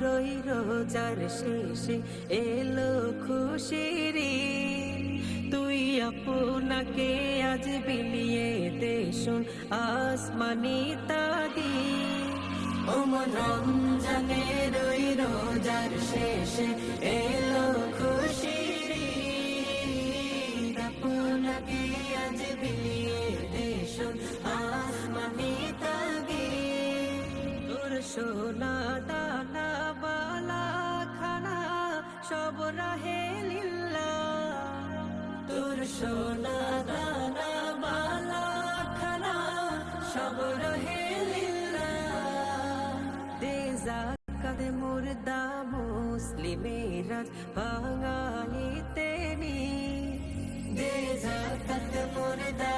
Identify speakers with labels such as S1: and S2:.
S1: রই রোজার শেষে এলো খুশির ঈদ। তুই আপনাকে আজ বিলিয়ে দে শোন আসমানি তাগিদ। ওমন রমজানে রই রোজার শেষে এলো খুশির ঈদ। আপনাকে আজ বিলিয়ে দে শোন আসমানি তাগিদ। তোর সোনা দানা বালা খানা সব রাহে লিল্লাহ। তোর সোনা দানা বালা খানা সব রাহে লিল্লাহ। দে যাকাত মুর্দা মুসলিমের আজ ভাঙাইতে নি। দে যাকাত মুর্দা